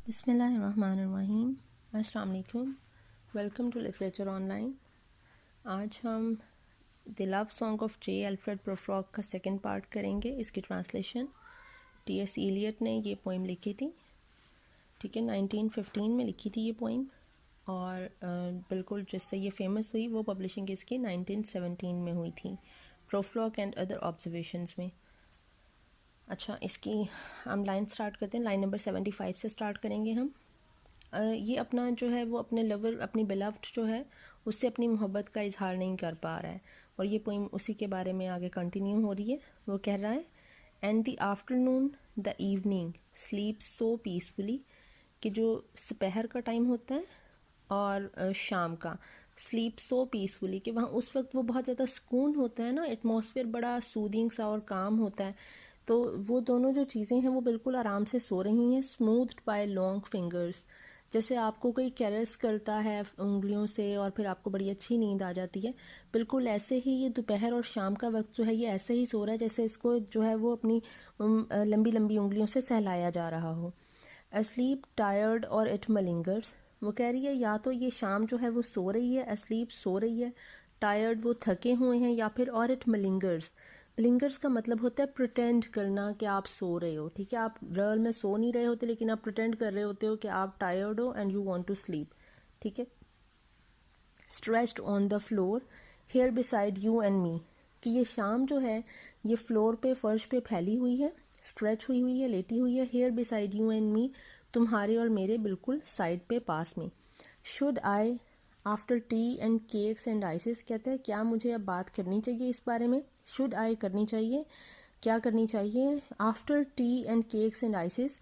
बिस्मिल्लाहिर्रहमानिर्रहीम। अस्सलाम वालेकुम। Welcome to literature online. आज हम the love song of J Alfred Prufrock का सेकंड पार्ट करेंगे। इसकी ट्रांसलेशन टी.एस. इलियट ने ये पोइम लिखी थी, ठीक है, 1915 में लिखी थी ये पोइम, और बिल्कुल जिससे ये फेमस हुई वो पब्लिशिंग इसकी 1917 में हुई थी, प्रोफ्रॉग एंड अदर ऑब्जर्वेशंस में। अच्छा, इसकी हम लाइन स्टार्ट करते हैं। लाइन नंबर 75 से स्टार्ट करेंगे हम। ये अपना जो है वो अपने लवर, अपनी बिलव्ड जो है उससे अपनी मोहब्बत का इजहार नहीं कर पा रहा है, और ये पोइम उसी के बारे में आगे कंटिन्यू हो रही है। वो कह रहा है, and the afternoon the evening sleep so peacefully, कि जो दोपहर का टाइम होता है और शाम का स्लीप सो पीसफुली, कि वहाँ उस वक्त वो बहुत ज़्यादा सुकून होता है ना, एटमॉस्फेयर बड़ा सूदिंग सा और काम होता है। तो वो दोनों जो चीज़ें हैं वो बिल्कुल आराम से सो रही हैं, स्मूथ्ड बाय लॉन्ग फिंगर्स। जैसे आपको कोई कैरेस करता है उंगलियों से और फिर आपको बड़ी अच्छी नींद आ जाती है, बिल्कुल ऐसे ही ये दोपहर और शाम का वक्त जो है ये ऐसे ही सो रहा है जैसे इसको जो है वो अपनी लंबी लंबी उंगलियों से सहलाया जा रहा हो। अस्लीप, टायर्ड और इट मलिंगर्स। वो कह रही है या तो ये शाम जो है वो सो रही है, अस्लीप सो रही है, टायर्ड वो थके हुए हैं, या फिर और इट मलिंगर्स। मलिंगर्स का मतलब होता है प्रिटेंड करना कि आप सो रहे हो, ठीक है। आप रियल में सो नहीं रहे होते लेकिन आप प्रिटेंड कर रहे होते हो कि आप टायर्ड हो and you want to sleep, ठीक है। Stretched on the floor here beside you and me, कि ये शाम जो है ये फ्लोर पे, फर्श पे फैली हुई है, स्ट्रेच हुई हुई है, लेटी हुई है। Here beside you and me, तुम्हारे और मेरे बिल्कुल साइड पे, पास में। Should I after tea and cakes and ices, कहते हैं क्या मुझे अब बात करनी चाहिए इस बारे में। शुड आई करनी चाहिए, क्या करनी चाहिए। After tea and cakes and ices,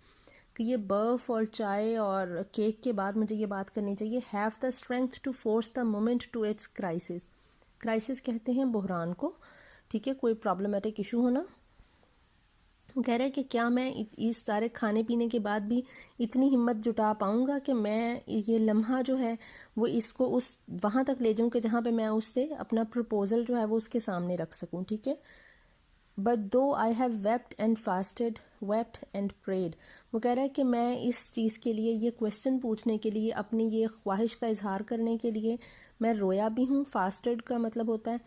कि ये बर्फ और चाय और केक के बाद मुझे ये बात करनी चाहिए। Have the strength to force the moment to its crisis. Crisis कहते हैं बहरान को, ठीक है, कोई प्रॉब्लमेटिक इशू होना। वो कह रहे हैं कि क्या मैं इस सारे खाने पीने के बाद भी इतनी हिम्मत जुटा पाऊंगा कि मैं ये लम्हा जो है वो इसको उस वहाँ तक ले जाऊं कि जहाँ पे मैं उससे अपना प्रपोजल जो है वो उसके सामने रख सकूं, ठीक है। But though I have wept and fasted, wept and prayed. वो कह रहा है कि मैं इस चीज़ के लिए, ये क्वेश्चन पूछने के लिए, अपनी ये ख्वाहिश का इजहार करने के लिए मैं रोया भी हूँ। फास्टेड का मतलब होता है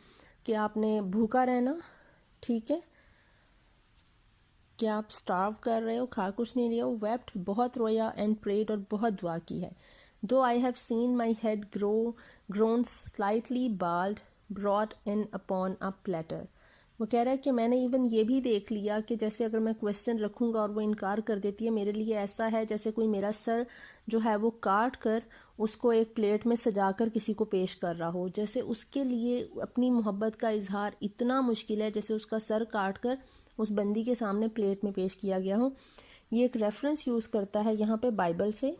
कि आपने भूखा रहना, ठीक है, कि आप स्टार्व कर रहे हो, खा कुछ नहीं रहे हो। वेप्ट बहुत रोया, एंड प्रेड और बहुत दुआ की है। दो I have seen my head grown slightly bald brought in upon a platter. वो कह रहा है कि मैंने इवन ये भी देख लिया कि जैसे अगर मैं क्वेश्चन रखूंगा और वो इनकार कर देती है, मेरे लिए ऐसा है जैसे कोई मेरा सर जो है वो काट कर उसको एक प्लेट में सजा कर किसी को पेश कर रहा हो। जैसे उसके लिए अपनी मोहब्बत का इजहार इतना मुश्किल है जैसे उसका सर काट कर उस बंदी के सामने प्लेट में पेश किया गया हो। ये एक रेफरेंस यूज़ करता है यहाँ पे बाइबल से,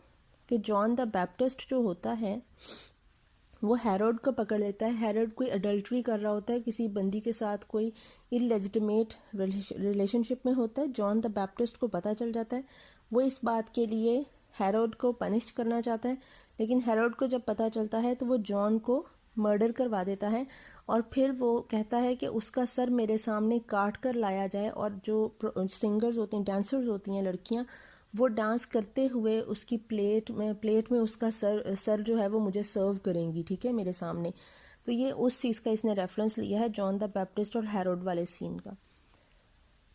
कि जॉन द बैप्टिस्ट जो होता है वो हेरोड को पकड़ लेता है। हेरोड कोई अडल्ट्री कर रहा होता है किसी बंदी के साथ, कोई इलेजिटिमेट रिलेशनशिप में होता है। जॉन द बैप्टिस्ट को पता चल जाता है, वो इस बात के लिए हेरोड को पनिश करना चाहता है, लेकिन हेरोड को जब पता चलता है तो वो जॉन को मर्डर करवा देता है, और फिर वो कहता है कि उसका सर मेरे सामने काट कर लाया जाए, और जो सिंगर्स होती हैं, डांसर्स होती हैं लड़कियां, वो डांस करते हुए उसकी प्लेट में उसका सर जो है वो मुझे सर्व करेंगी, ठीक है, मेरे सामने। तो ये उस चीज़ का इसने रेफरेंस लिया है, जॉन द बैप्टिस्ट और हेरोड वाले सीन का,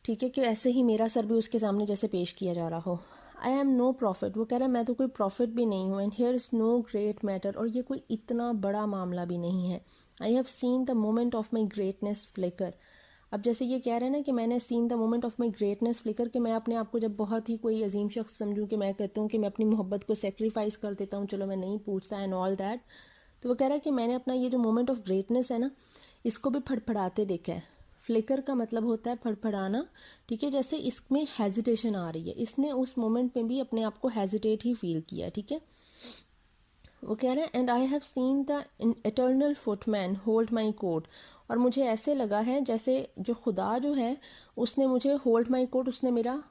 ठीक है, कि ऐसे ही मेरा सर भी उसके सामने जैसे पेश किया जा रहा हो। आई एम नो प्रॉफिट, वो कह रहा है मैं तो कोई प्रॉफिट भी नहीं हूँ। And here is no great matter, और ये कोई इतना बड़ा मामला भी नहीं है। I have seen the moment of my greatness flicker. अब जैसे ये कह रहे हैं ना कि मैंने seen the moment of my greatness flicker, कि मैं अपने आप को जब बहुत ही कोई अजीम शख्स समझूं, कि मैं कहता हूँ कि मैं अपनी मोहब्बत को सेक्रीफाइस कर देता हूँ, चलो मैं नहीं पूछता एंड ऑल दैट। तो वो कह रहा है कि मैंने अपना ये जो मोमेंट ऑफ ग्रेटनेस है ना, इसको भी फड़फड़ाते देखा है। फ्लिकर का मतलब होता है फड़फड़ाना, ठीक है, जैसे इसमें हेजिटेशन आ रही है, इसने उस मोमेंट में भी अपने आप को हेजिटेट ही फील किया, ठीक है। वो कह रहे हैं, and I have seen the eternal footman hold my coat, और मुझे ऐसे लगा है जैसे जो खुदा जो है उसने मुझे होल्ड माई कोट, उसने मेरा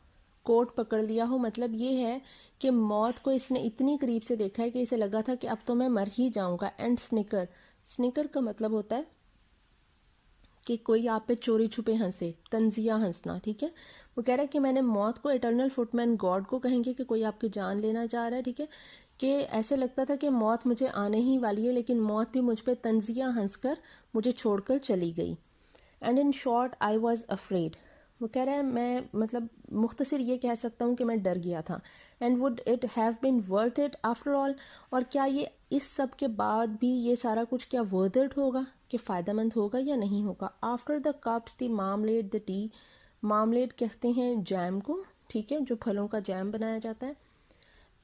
कोट पकड़ लिया हो। मतलब ये है कि मौत को इसने इतनी करीब से देखा है कि इसे लगा था कि अब तो मैं मर ही जाऊंगा। एंड स्निकर, स्निकर का मतलब होता है कि कोई आप पे चोरी छुपे हंसे, तंजिया हंसना, ठीक है। वो कह रहा है कि मैंने मौत को, इटर्नल फुटमैन गॉड को कहेंगे कि कोई आपकी जान लेना चाह रहा है, ठीक है, कि ऐसे लगता था कि मौत मुझे आने ही वाली है, लेकिन मौत भी मुझ पे तंजिया हंसकर मुझे छोड़कर चली गई। And in short I was afraid. वो कह रहा है मैं मतलब मुख्तसर ये कह सकता हूँ कि मैं डर गया था। And would it have been worth it after all, और क्या ये इस सब के बाद भी ये सारा कुछ क्या वर्थ इट होगा, कि फ़ायदेमंद होगा या नहीं होगा। After the cups the marmalade the T, marmalade कहते हैं जैम को, ठीक है, जो फलों का जैम बनाया जाता है।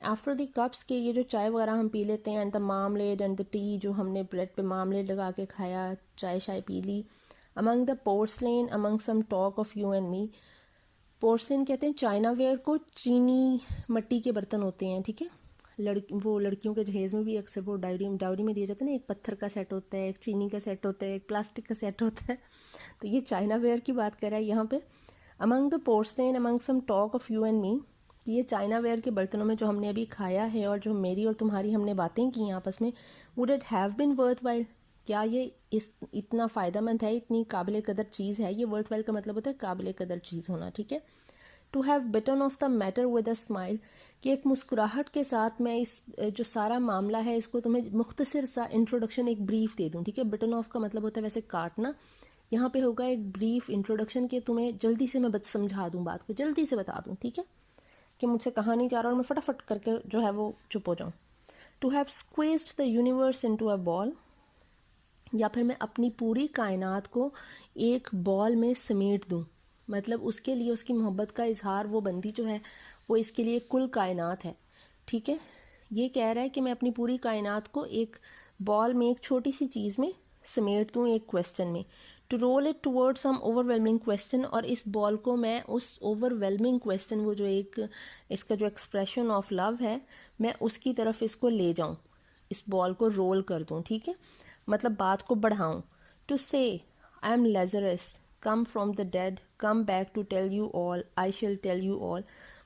आफ्टर द कप्स के ये जो चाय वगैरह हम पी लेते हैं, and the marmalade and the tea, जो हमने ब्रेड पे मार्मलेड लगा के खाया, चाय शाय पी ली। Among the porcelain among some talk of you and me. Porcelain कहते हैं चाइना वेयर को, चीनी मट्टी के बर्तन होते हैं, ठीक है। वो लड़कियों के जहेज़ में भी अक्सर वो डाउरी में दिए जाते हैं ना, एक पत्थर का सेट होता है, एक चीनी का सेट होता है, एक प्लास्टिक का सेट होता है। तो ये चाइना वेयर की बात कर रहा है यहाँ पे। Among the porcelain among some talk of you and me, ये चाइना वेयर के बर्तनों में जो हमने अभी खाया है और जो मेरी और तुम्हारी हमने बातें की आपस में, would it have been worth while, क्या ये इतना फ़ायदेमंद है, इतनी काबिल कदर चीज़ है। ये वर्थ वाइल का मतलब होता है काबिल कदर चीज़ होना, ठीक है। To have bitten off the matter with a smile, कि एक मुस्कुराहट के साथ मैं इस जो सारा मामला है इसको तुम्हें मुख्तसर सा इंट्रोडक्शन, एक ब्रीफ दे दूँ, ठीक है। बिटन ऑफ का मतलब होता है वैसे काटना, यहाँ पे होगा एक ब्रीफ इंट्रोडक्शन के तुम्हें जल्दी से मैं समझा दूँ, बात को जल्दी से बता दूँ, ठीक है, कि मुझसे कहा नहीं जा रहा और मैं फटाफट करके जो है वो चुप हो जाऊँ। To have squeezed the universe into a ball, या फिर मैं अपनी पूरी कायनात को एक बॉल में समेट दूँ, मतलब उसके लिए उसकी मोहब्बत का इजहार, वो बंदी जो है वो इसके लिए कुल कायनात है, ठीक है। ये कह रहा है कि मैं अपनी पूरी कायनात को एक बॉल में, एक छोटी सी चीज़ में समेट दूँ, एक क्वेश्चन में। To roll it toward some overwhelming question, और इस बॉल को मैं उस ओवरवेलमिंग क्वेश्चन, वो जो एक इसका जो एक्सप्रेशन ऑफ लव है, मैं उसकी तरफ इसको ले जाऊँ, इस बॉल को रोल कर दूँ, ठीक है, मतलब बात को बढ़ाऊँ। To say I am Lazarus come from the dead come back to tell you all I shall tell you all.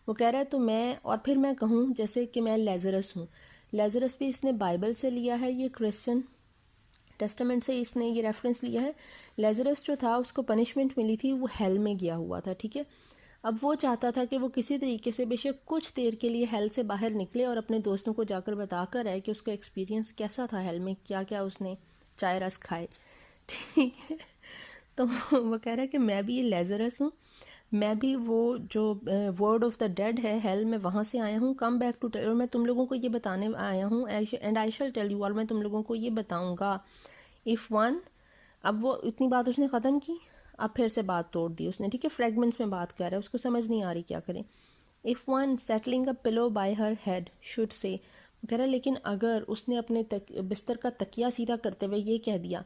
वो कह रहा है तो मैं, और फिर मैं कहूँ जैसे कि मैं लेजरस हूँ। लेजरस भी इसने बाइबल से लिया है, ये क्रिश्चियन टेस्टामेंट से इसने ये रेफरेंस लिया है। लेजरस जो था उसको पनिशमेंट मिली थी, वो हेल में गया हुआ था, ठीक है। अब वो चाहता था कि वो किसी तरीके से बेशक कुछ देर के लिए हेल से बाहर निकले और अपने दोस्तों को जाकर बताकर आए कि उसका एक्सपीरियंस कैसा था हेल में, क्या क्या उसने चाय रस खाए, ठीक है। तो वो कह रहा है कि मैं भी ये लेजरस हूँ, मैं भी वो जो वर्ड ऑफ द डेड है हेल में, वहाँ से आया हूँ। कम बैक टू टेल, और मैं तुम लोगों को ये बताने आया हूँ, and I shall tell you, और मैं तुम लोगों को ये बताऊँगा। इफ़ वन, अब वो इतनी बात उसने ख़त्म की, अब फिर से बात तोड़ दी उसने, ठीक है, फ्रेगमेंट्स में बात कर रहा है, उसको समझ नहीं आ रही क्या करें। If one settling a pillow bye her head should say, कह रहा है लेकिन अगर उसने अपने बिस्तर का तकिया सीधा करते हुए ये कह दिया,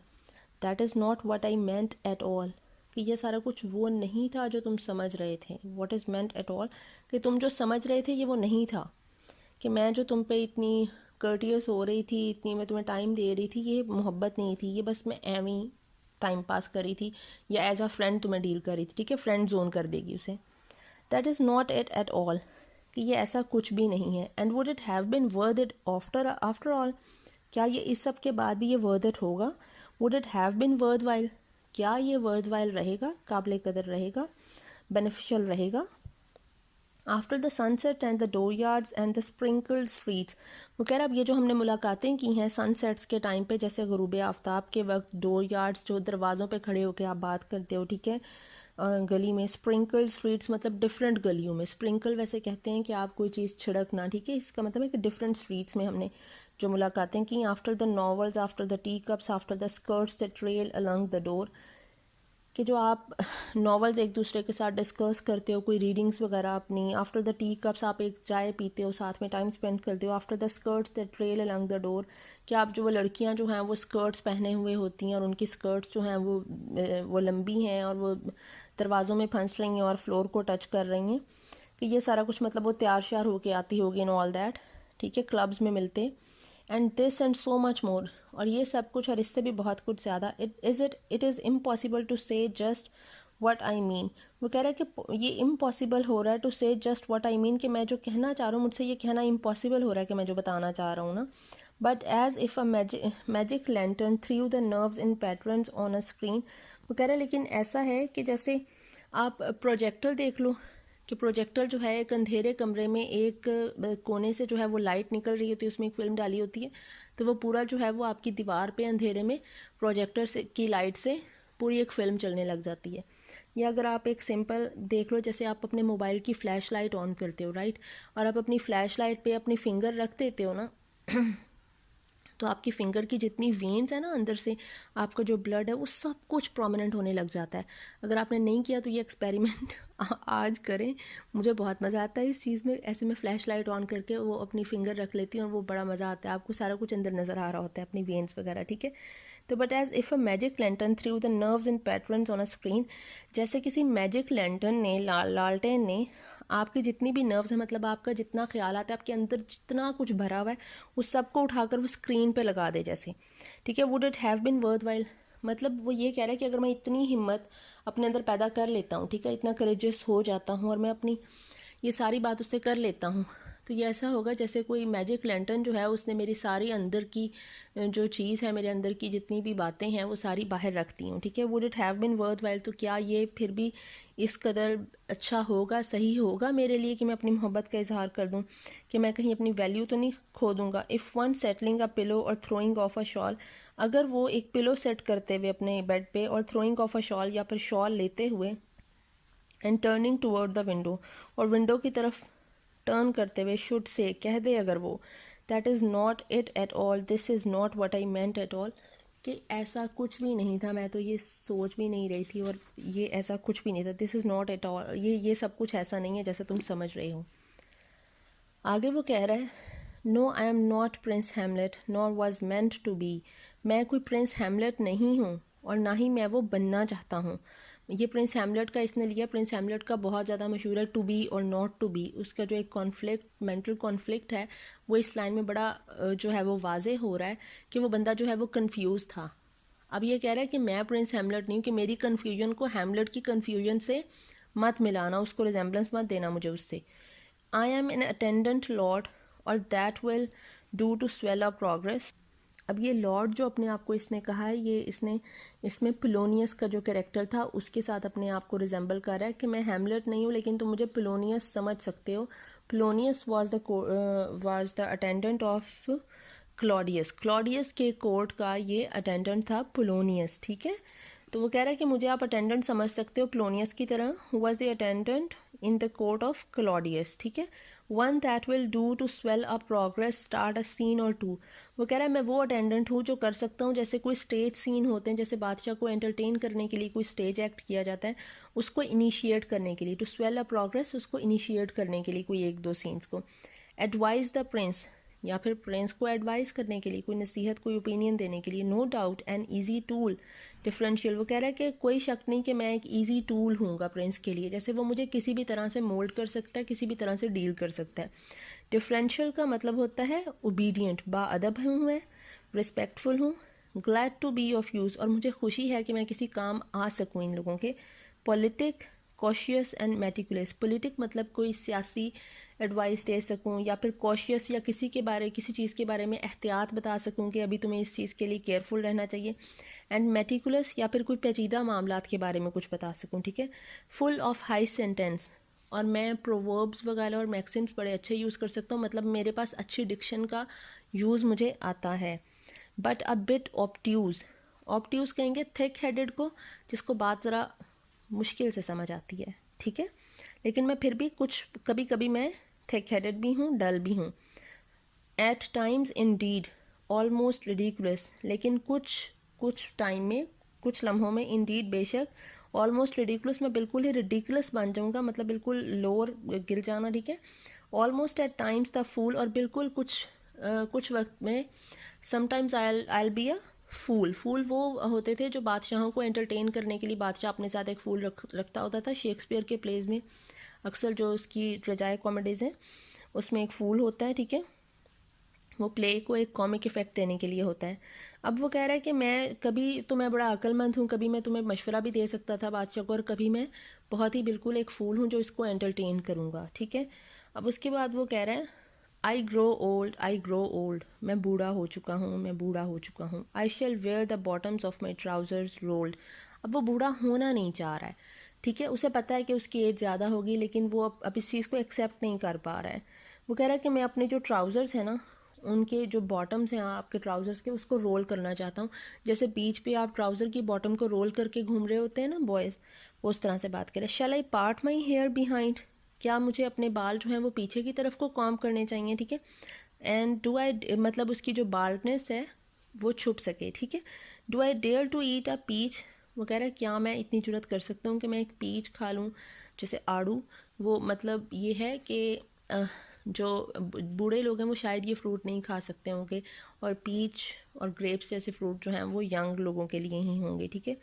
that is not what I meant at all, कि ये सारा कुछ वो नहीं था जो तुम समझ रहे थे। What is meant at all, कि तुम जो समझ रहे थे ये वो नहीं था, कि मैं जो तुम पे इतनी कर्टियस हो रही थी, इतनी मैं तुम्हें टाइम दे रही थी, ये मोहब्बत नहीं थी, ये बस मैं एवं टाइम पास कर रही थी, या एज अ फ्रेंड तुम्हें डील कर रही थी, ठीक है, फ्रेंड जोन कर देगी उसे। That is not it at all, कि ये ऐसा कुछ भी नहीं है। And would it have been worth it after all, क्या ये इस सब के बाद भी ये वर्थ इट होगा। Would it have been worth while, क्या ये वर्थ वाइल रहेगा, काबिल कदर रहेगा, बेनिफिशियल रहेगा। After the sunset and the door yards and the sprinkled streets, वो कह रहा अब ये जो हमने मुलाकातें की हैं सनसेट्स के टाइम पे, जैसे गुरूब आफ्ताब के वक्त डोर यार्ड्स, जो दरवाज़ों पे खड़े होकर आप बात करते हो, ठीक है, गली में। स्प्रिंकल्ड स्ट्रीट्स मतलब डिफरेंट गलियों में, स्प्रिंकल वैसे कहते हैं कि आप कोई चीज़ छिड़कना, ठीक है, इसका मतलब है कि डिफरेंट स्ट्रीट्स में हमने जो मुलाकातें की। After the novels after the T cups after the skirts the trail along the door, कि जो आप नॉवेल्स एक दूसरे के साथ डिस्कस करते हो, कोई रीडिंग्स वगैरह अपनी। आफ्टर द टी कप्स, आप एक चाय पीते हो, साथ में टाइम स्पेंड करते हो। After the skirts the trail along the door, कि आप जो वो लड़कियां जो हैं वो स्कर्ट्स पहने हुए होती हैं और उनकी स्कर्ट्स जो हैं वो लंबी हैं और वो दरवाज़ों में फंस रही हैं और फ्लोर को टच कर रही हैं, कि ये सारा कुछ मतलब वो तैयार श्यार होके आती होगी इन ऑल दैट, ठीक है, क्लब्स में मिलते। And this and so much more, और ये सब कुछ और इससे भी बहुत कुछ ज़्यादा। इट इज़ इम्पॉसिबल टू से जस्ट व्हाट आई मीन। वो कह रहा है कि ये इम्पॉसिबल हो रहा है टू से जस्ट व्हाट आई मीन, कि मैं जो कहना चाह रहा हूँ मुझसे ये कहना इम्पॉसिबल हो रहा है कि मैं जो बताना चाह रहा हूँ ना। But as if a magic lantern threw the nerves in patterns on a screen. वो कह रहा है लेकिन ऐसा है कि जैसे आप प्रोजेक्टर देख लो, कि प्रोजेक्टर जो है एक अंधेरे कमरे में एक कोने से जो है वो लाइट निकल रही होती है, उसमें एक फिल्म डाली होती है, तो वो पूरा जो है वो आपकी दीवार पे अंधेरे में प्रोजेक्टर से की लाइट से पूरी एक फ़िल्म चलने लग जाती है। या अगर आप एक सिंपल देख लो, जैसे आप अपने मोबाइल की फ़्लैश लाइट ऑन करते हो, राइट, और आप अपनी फ़्लैश लाइट पे अपनी फिंगर रख देते हो ना तो आपकी फिंगर की जितनी वेन्स है ना अंदर से, आपका जो ब्लड है वो सब कुछ प्रोमिनेंट होने लग जाता है। अगर आपने नहीं किया तो ये एक्सपेरिमेंट आज करें, मुझे बहुत मज़ा आता है इस चीज़ में। ऐसे में फ़्लैश लाइट ऑन करके वो अपनी फिंगर रख लेती हूँ और वो बड़ा मज़ा आता है, आपको सारा कुछ अंदर नज़र आ रहा होता है, अपनी वेन्स वगैरह, ठीक है। तो but as if a magic lantern threw the nerves and patterns on a screen, जैसे किसी मैजिक लैंटर्न ने लालटेन ने आपकी जितनी भी नर्व्स है, मतलब आपका जितना ख्याल आता है, आपके अंदर जितना कुछ भरा हुआ है उस सबको उठाकर वो स्क्रीन पे लगा दे जैसे, ठीक है। Would it have been worth while, मतलब वो ये कह रहा है कि अगर मैं इतनी हिम्मत अपने अंदर पैदा कर लेता हूँ, ठीक है, इतना करेजियस हो जाता हूँ और मैं अपनी ये सारी बात उससे कर लेता हूँ, तो ये ऐसा होगा जैसे कोई मैजिक लैंटर्न जो है उसने मेरी सारी अंदर की जो चीज़ है, मेरे अंदर की जितनी भी बातें हैं वो सारी बाहर रख दी हूँ, ठीक है। Would it have been worth while, तो क्या ये फिर भी इस कदर अच्छा होगा, सही होगा मेरे लिए कि मैं अपनी मोहब्बत का इजहार कर दूँ, कि मैं कहीं अपनी वैल्यू तो नहीं खो दूँगा। If one settling a pillow और थ्रोइंग ऑफ अ शॉल, अगर वो एक पिलो सेट करते हुए अपने बेड पे और थ्रोइंग ऑफ अ शॉल या फिर शॉल लेते हुए and turning toward the window, और विंडो की तरफ टर्न करते हुए शुड से कह दे अगर वो, that is not it at all, this is not what I meant at all, कि ऐसा कुछ भी नहीं था, मैं तो ये सोच भी नहीं रही थी और ये ऐसा कुछ भी नहीं था, this is not at all, ये सब कुछ ऐसा नहीं है जैसा तुम समझ रहे हो। आगे वो कह रहा है, no I am not Prince Hamlet nor was meant to be, मैं कोई प्रिंस हैमलेट नहीं हूँ और ना ही मैं वो बनना चाहता हूँ। ये प्रिंस हैमलेट का इसने लिया, प्रिंस हैमलेट का बहुत ज़्यादा मशहूर है, टू बी और नॉट टू बी, उसका जो एक कॉन्फ्लिक्ट, मेंटल कॉन्फ्लिक्ट है वो इस लाइन में बड़ा जो है वो वाजे हो रहा है कि वो बंदा जो है वो कंफ्यूज था। अब ये कह रहा है कि मैं प्रिंस हैमलेट नहीं हूँ, कि मेरी कन्फ्यूजन को हैमलेट की कन्फ्यूजन से मत मिलाना, उसको रिजेम्बलेंस मत देना मुझे उससे। I am an attendant lord और that will do to swell a progress. अब ये लॉर्ड जो अपने आप को इसने कहा है, ये इसने इसमें पोलोनियस का जो कैरेक्टर था उसके साथ अपने आप को रिजेंबल कर रहा है कि मैं हैमलेट नहीं हूँ लेकिन तुम मुझे पोलोनियस समझ सकते हो। Polonius was the attendant of Claudius, Claudius के कोर्ट का ये अटेंडेंट था पोलोनियस, ठीक है। तो वो कह रहा है कि मुझे आप अटेंडेंट समझ सकते हो पोलोनियस की तरह, who was the attendant in the court of Claudius, ठीक है। One that will do to swell a progress start a scene or two, वो कह रहा है मैं वो अटेंडेंट हूँ जो कर सकता हूँ, जैसे कोई स्टेज सीन होते हैं, जैसे बादशाह को एंटरटेन करने के लिए कोई स्टेज एक्ट किया जाता है, उसको इनिशिएट करने के लिए, टू स्वेल अ प्रोग्रेस, उसको इनिशिएट करने के लिए कोई एक दो सीन्स को। एडवाइज द प्रिंस, या फिर प्रिंस को एडवाइस करने के लिए, कोई नसीहत, कोई ओपिनियन देने के लिए। No doubt an easy tool differential, वो कह रहा है कि कोई शक नहीं कि मैं एक ईजी टूल हूँगा प्रिंस के लिए, जैसे वो मुझे किसी भी तरह से मोल्ड कर सकता है, किसी भी तरह से डील कर सकता है। डिफरेंशियल का मतलब होता है ओबीडियंट, बाअदब हूँ मैं, रिस्पेक्टफुल हूँ, glad to be of use, और मुझे खुशी है कि मैं किसी काम आ सकूँ इन लोगों के। Politic, cautious and meticulous, politic मतलब कोई सियासी एडवाइस दे सकूं, या फिर कॉशियस या किसी के बारे, किसी चीज़ के बारे में एहतियात बता सकूं कि अभी तुम्हें इस चीज़ के लिए केयरफुल रहना चाहिए। एंड मेटिकुलस, या फिर कोई पेचीदा मामलात के बारे में कुछ बता सकूं, ठीक है। फुल ऑफ हाई सेंटेंस, और मैं प्रोवर्ब्स वगैरह और मैक्सिम्स बड़े अच्छे यूज़ कर सकता हूँ, मतलब मेरे पास अच्छी डिक्शन का यूज़ मुझे आता है। बट अ बिट ऑप्ट्यूज़, ऑप्ट्यूज़ कहेंगे थिक हेडेड को, जिसको बात ज़रा मुश्किल से समझ आती है, ठीक है। लेकिन मैं फिर भी कुछ कभी कभी मैं थिक हेडेड भी हूँ, डल भी हूँ। At times indeed almost ridiculous, लेकिन कुछ टाइम में, कुछ लम्हों में, इन डीड बेशक, ऑलमोस्ट रिडिकुलस, मैं बिल्कुल ही रिडिकुलस बन जाऊँगा, मतलब बिल्कुल लोअर गिर जाना, ठीक है। Almost at times the fool, और बिल्कुल कुछ वक्त में समटाइम्स आई बी अ फूल, फूल वो होते थे जो बादशाहों को एंटरटेन करने के लिए बादशाह अपने साथ एक फूल रखता होता था। शेक्सपियर के प्लेज में अक्सर जो उसकी ट्रेजाइक कॉमेडीज़ हैं उसमें एक फूल होता है, ठीक है, वो प्ले को एक कॉमिक इफेक्ट देने के लिए होता है। अब वो कह रहा है कि मैं कभी तो मैं बड़ा अक्लमंद हूँ, कभी मैं तुम्हें मशवरा भी दे सकता था बादशाह को, और कभी मैं बहुत ही बिल्कुल एक फूल हूँ जो इसको एंटरटेन करूँगा, ठीक है। अब उसके बाद वो कह रहा है I grow old, I grow old, मैं बूढ़ा हो चुका हूँ, मैं बूढ़ा हो चुका हूँ। I shall wear the bottoms of my trousers rolled. अब वो बूढ़ा होना नहीं चाह रहा है, ठीक है। उसे पता है कि उसकी एज ज़्यादा होगी, लेकिन वो अब इस चीज़ को एक्सेप्ट नहीं कर पा रहा है। वो कह रहा है कि मैं अपने जो ट्राउज़र्स हैं ना, उनके जो बॉटम्स हैं आपके ट्राउज़र्स के, उसको रोल करना चाहता हूँ। जैसे बीच पे आप ट्राउज़र की बॉटम को रोल करके घूम रहे होते हैं ना बॉयज़, उस तरह से बात करें। Shall I part my hair behind, क्या मुझे अपने बाल जो हैं वो पीछे की तरफ को कॉम्ब करने चाहिए, ठीक है। एंड डू आई, मतलब उसकी जो बाल्डनेस है वो छुप सके, ठीक है। Do I dare to eat a peach, वो कह रहा है क्या मैं इतनी जुर्रत कर सकता हूँ कि मैं एक पीच खा लूँ, जैसे आड़ू। वो मतलब ये है कि जो बूढ़े लोग हैं वो शायद ये फ्रूट नहीं खा सकते होंगे, और पीच और ग्रेप्स जैसे फ्रूट जो हैं वो यंग लोगों के लिए ही होंगे, ठीक है,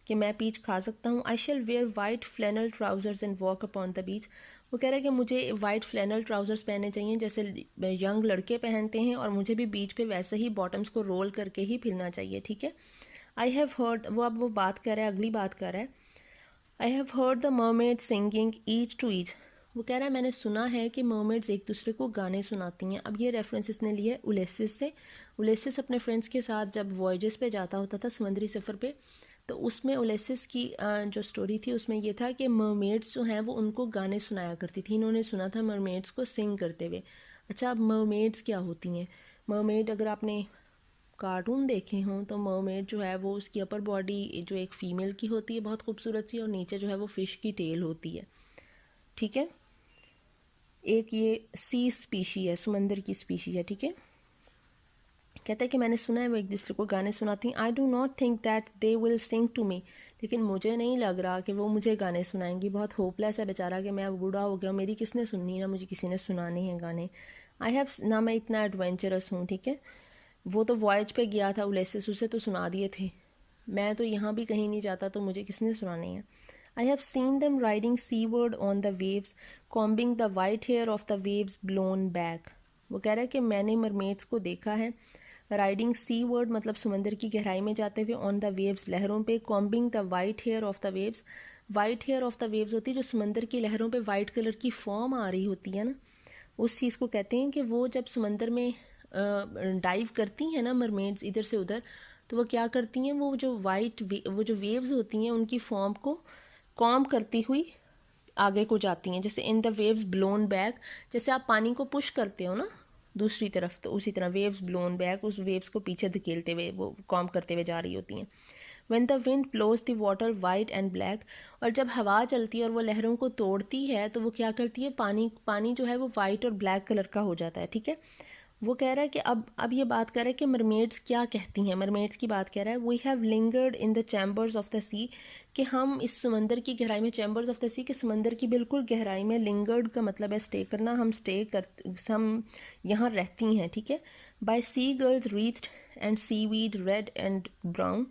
कि मैं पीच खा सकता हूँ। I shall wear white flannel trousers and walk upon the beach, वो कह रहा है कि मुझे वाइट फ्लैनल ट्राउजर्स पहनने चाहिए जैसे यंग लड़के पहनते हैं, और मुझे भी बीच पे वैसे ही बॉटम्स को रोल करके ही फिरना चाहिए, ठीक है। आई हैव हर्ड, वो अब वो बात कर रहा है, अगली बात कर रहा है। I have heard the mermaid singing each to each, वो कह रहा है मैंने सुना है कि मरमेड्स एक दूसरे को गाने सुनाती हैं। अब ये रेफरेंस इसने लिया है उलेसिस से। उलेसिस अपने फ्रेंड्स के साथ जब वॉयजेस पे जाता होता था, समुद्री सफ़र पे, तो उसमें उलेसिस की जो स्टोरी थी उसमें ये था कि मरमेड्स जो हैं वो उनको गाने सुनाया करती थी। इन्होंने सुना था मरमेड्स को सिंग करते हुए। अच्छा, अब मरमेड्स क्या होती हैं? मरमेड अगर आपने कार्टून देखे हों तो मरमेड जो है वो उसकी अपर बॉडी जो एक फ़ीमेल की होती है बहुत खूबसूरत सी, और नीचे जो है वो फ़िश की टेल होती है, ठीक है। एक ये सी स्पीशी है, समंदर की स्पीशी है, ठीक है। कहता है कि मैंने सुना है वो एक दूसरे को गाने सुनाती हैं। I do not think that they will sing to me, लेकिन मुझे नहीं लग रहा कि वो मुझे गाने सुनाएंगी। बहुत होपलेस है बेचारा कि मैं बूढ़ा हो गया, मेरी किसने सुननी, ना मुझे किसी ने सुनाने हैं गाने। आई हैव, ना मैं इतना एडवेंचरस हूँ, ठीक है। वो तो वॉयज पे गया था उलेसिस, उसे तो सुना दिए थे, मैं तो यहाँ भी कहीं नहीं जाता, तो मुझे किसने सुनाने हैं। I have seen them riding seaward on the waves, combing the white hair of the waves blown back. वो कह रहा है कि मैंने मरमेड्स को देखा है राइडिंग सी वर्ड, मतलब समंदर की गहराई में जाते हुए, ऑन द वेव्स लहरों पे, combing the white hair of the waves. White hair of the waves होती है जो समंदर की लहरों पे वाइट कलर की फॉर्म आ रही होती है ना, उस चीज़ को कहते हैं कि वो जब समंदर में डाइव करती हैं ना मरमेड्स इधर से उधर, तो वो क्या करती हैं, वो जो वेव्स होती हैं उनकी फॉर्म को कॉम करती हुई आगे को जाती हैं, जैसे in the waves blown back, जैसे आप पानी को पुश करते हो ना दूसरी तरफ, तो उसी तरह वेव्स ब्लोन बैक, उस वेव्स को पीछे धकेलते हुए वो कॉम करते हुए जा रही होती हैं। When the wind blows the water white and black, और जब हवा चलती है और वो लहरों को तोड़ती है तो वो क्या करती है, पानी जो है वो वाइट और ब्लैक कलर का हो जाता है, ठीक है। वो कह रहा है कि अब ये बात कर रहा है कि मरमेड्स क्या कहती हैं, मरमेड्स की बात कह रहा है। We have lingered in the chambers of the sea, कि हम इस समंदर की गहराई में, चैम्बर्स ऑफ द सी के समंदर की बिल्कुल गहराई में, लिंगर्ड का मतलब है स्टे करना, हम यहाँ रहती हैं, ठीक है। By sea girls wreathed and seaweed red and brown,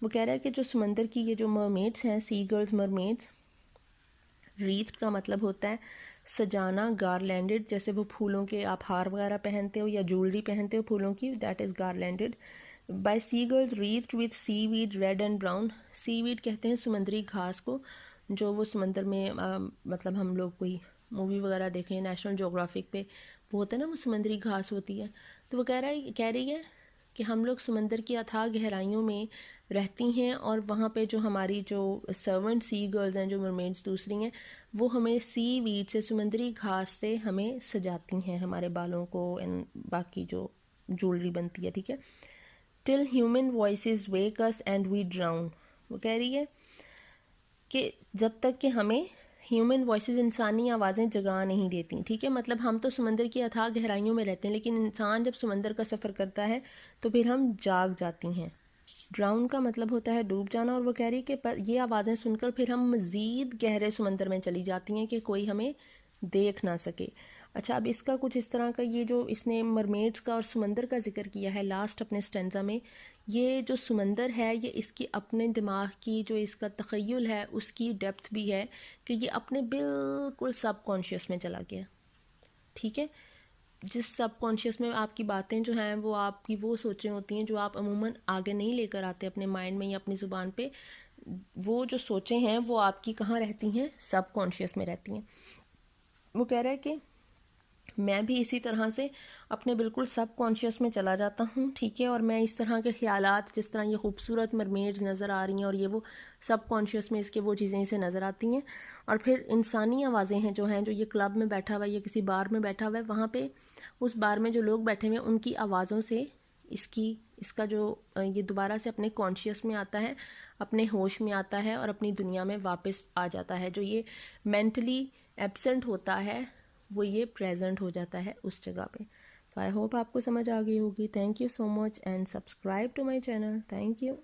वो कह रहा है कि जो समंदर की ये जो मरमेड्स हैं, सी गर्ल्स मरमेड्स, रीथ का मतलब होता है सजाना, गारलैंडेड, जैसे वो फूलों के आप हार वगैरह पहनते हो या ज्वेलरी पहनते हो फूलों की, that is garlanded. By sea girls wreathed with seaweed red and brown, seaweed कहते हैं समुद्री घास को, जो वो समंदर में मतलब हम लोग कोई मूवी वगैरह देखें नेशनल जोग्राफिक पे, वो होता है ना वो समुद्री घास होती है। तो वो कह रही है कि हम लोग समंदर की अथाह गहराइयों में रहती हैं, और वहाँ पे जो हमारी जो सर्वेंट सी गर्ल्स हैं, जो मरमेड्स दूसरी हैं, वो हमें सी वीड से, समुद्री घास से हमें सजाती हैं हमारे बालों को एंड बाकी जो ज्वेलरी बनती है, ठीक है। Till human voices wake us and we drown, वो कह रही है कि जब तक कि हमें ह्यूमन वॉइसेस, इंसानी आवाज़ें जगा नहीं देती, ठीक है। मतलब हम तो समंदर की अथाह गहराइयों में रहते हैं, लेकिन इंसान जब समंदर का सफ़र करता है तो फिर हम जाग जाती हैं। ड्राउन का मतलब होता है डूब जाना, और वो कह रही है कि ये आवाज़ें सुनकर फिर हम मज़ीद गहरे समंदर में चली जाती हैं कि कोई हमें देख ना सके। अच्छा, अब इसका कुछ इस तरह का, ये जो इसने मरमेड्स का और समंदर का जिक्र किया है लास्ट अपने स्टेंजा में, ये जो समंदर है ये इसकी अपने दिमाग की जो इसका तख़य्युल है उसकी डेप्थ भी है कि ये अपने बिल्कुल सबकॉन्शियस में चला गया, ठीक है। जिस सबकॉन्शियस में आपकी बातें जो हैं वो आपकी वो सोचें होती हैं जो आप अमूमन आगे नहीं लेकर आते अपने माइंड में या अपनी ज़ुबान पे, वो जो सोचें हैं वो आपकी कहाँ रहती हैं, सबकॉन्शियस में रहती हैं। वो कह रहा है कि मैं भी इसी तरह से अपने बिल्कुल सब कॉन्शियस में चला जाता हूँ, ठीक है, और मैं इस तरह के ख्यालात, जिस तरह ये खूबसूरत मरमेड्स नज़र आ रही हैं और ये वो सब कॉन्शियस में इसके वो चीज़ें इसे नज़र आती हैं। और फिर इंसानी आवाज़ें हैं जो हैं, जो ये क्लब में बैठा हुआ है या किसी बार में बैठा हुआ है, वहाँ पे उस बार में जो लोग बैठे हुए हैं उनकी आवाज़ों से इसका जो ये दोबारा से अपने कॉन्शियस में आता है, अपने होश में आता है और अपनी दुनिया में वापस आ जाता है। जो ये मेंटली एब्सेंट होता है वो ये प्रेजेंट हो जाता है उस जगह पे। तो आई होप आपको समझ आ गई होगी। Thank you so much and subscribe to my channel. Thank you.